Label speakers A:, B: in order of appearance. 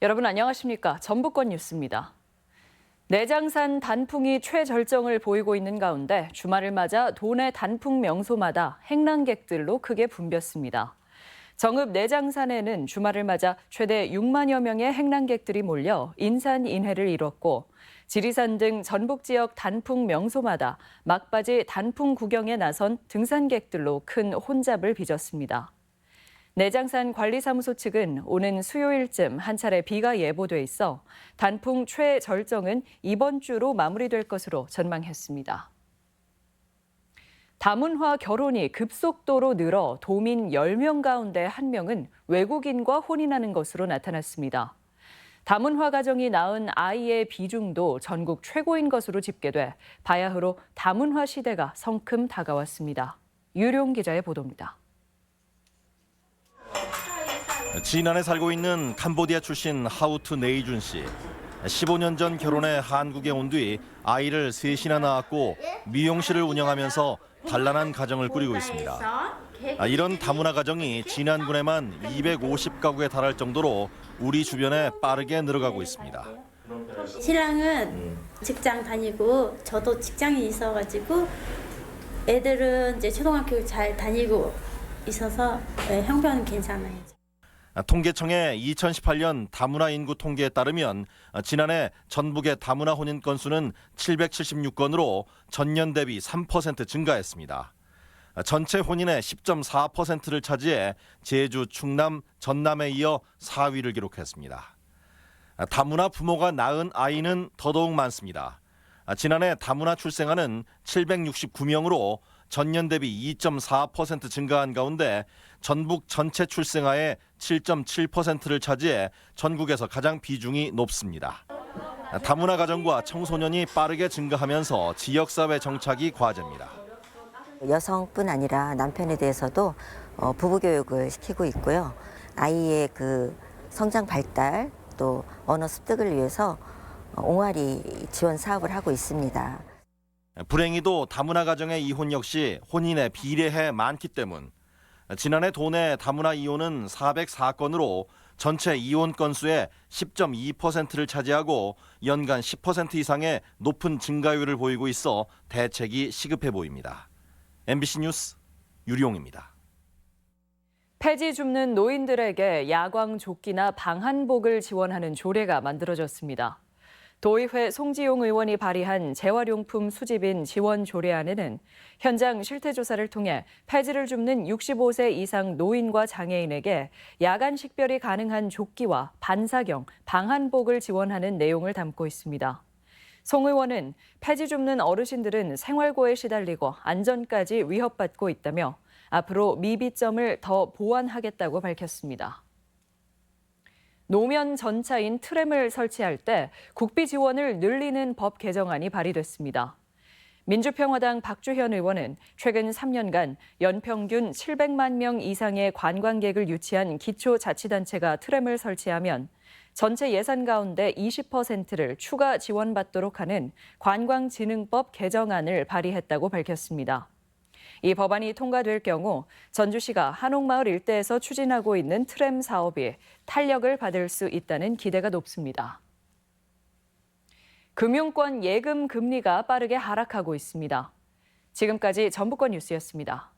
A: 여러분 안녕하십니까? 전북권 뉴스입니다. 내장산 단풍이 최절정을 보이고 있는 가운데 주말을 맞아 도내 단풍 명소마다 행랑객들로 크게 붐볐습니다. 정읍 내장산에는 주말을 맞아 최대 6만여 명의 행랑객들이 몰려 인산인해를 이뤘고 지리산 등 전북 지역 단풍 명소마다 막바지 단풍 구경에 나선 등산객들로 큰 혼잡을 빚었습니다. 내장산 관리사무소 측은 오는 수요일쯤 한 차례 비가 예보돼 있어 단풍 최절정은 이번 주로 마무리될 것으로 전망했습니다. 다문화 결혼이 급속도로 늘어 도민 10명 가운데 1명은 외국인과 혼인하는 것으로 나타났습니다. 다문화 가정이 낳은 아이의 비중도 전국 최고인 것으로 집계돼 바야흐로 다문화 시대가 성큼 다가왔습니다. 유룡 기자의 보도입니다.
B: 진안에 살고 있는 캄보디아 출신 하우트 네이준 씨. 15년 전 결혼해 한국에 온 뒤 아이를 셋이나 낳았고 미용실을 운영하면서 단란한 가정을 꾸리고 있습니다. 이런 다문화 가정이 진안군에만 250가구에 달할 정도로 우리 주변에 빠르게 늘어가고 있습니다.
C: 신랑은 직장 다니고 저도 직장이 있어가지고 애들은 이제 초등학교 잘 다니고 있어서 형편은 괜찮아요.
B: 통계청의 2018년 다문화 인구 통계에 따르면 지난해 전북의 다문화 혼인 건수는 776건으로 전년 대비 3% 증가했습니다. 전체 혼인의 10.4%를 차지해 제주, 충남, 전남에 이어 4위를 기록했습니다. 다문화 부모가 낳은 아이는 더더욱 많습니다. 지난해 다문화 출생아는 769명으로 전년 대비 2.4% 증가한 가운데 전북 전체 출생아의 7.7%를 차지해 전국에서 가장 비중이 높습니다. 다문화 가정과 청소년이 빠르게 증가하면서 지역사회 정착이 과제입니다.
D: 여성뿐 아니라 남편에 대해서도 부부 교육을 시키고 있고요. 아이의 그 성장 발달 또 언어 습득을 위해서 옹알이 지원 사업을 하고 있습니다.
B: 불행히도 다문화 가정의 이혼 역시 혼인에 비례해 많기 때문 지난해 도내 다문화 이혼은 404건으로 전체 이혼 건수의 10.2%를 차지하고 연간 10% 이상의 높은 증가율을 보이고 있어 대책이 시급해 보입니다. MBC 뉴스 유룡입니다.
A: 폐지 줍는 노인들에게 야광 조끼나 방한복을 지원하는 조례가 만들어졌습니다. 도의회 송지용 의원이 발의한 재활용품 수집인 지원 조례안에는 현장 실태조사를 통해 폐지를 줍는 65세 이상 노인과 장애인에게 야간 식별이 가능한 조끼와 반사경, 방한복을 지원하는 내용을 담고 있습니다. 송 의원은 폐지 줍는 어르신들은 생활고에 시달리고 안전까지 위협받고 있다며 앞으로 미비점을 더 보완하겠다고 밝혔습니다. 노면 전차인 트램을 설치할 때 국비 지원을 늘리는 법 개정안이 발의됐습니다. 민주평화당 박주현 의원은 최근 3년간 연평균 700만 명 이상의 관광객을 유치한 기초자치단체가 트램을 설치하면 전체 예산 가운데 20%를 추가 지원받도록 하는 관광진흥법 개정안을 발의했다고 밝혔습니다. 이 법안이 통과될 경우 전주시가 한옥마을 일대에서 추진하고 있는 트램 사업이 탄력을 받을 수 있다는 기대가 높습니다. 금융권 예금 금리가 빠르게 하락하고 있습니다. 지금까지 전북권 뉴스였습니다.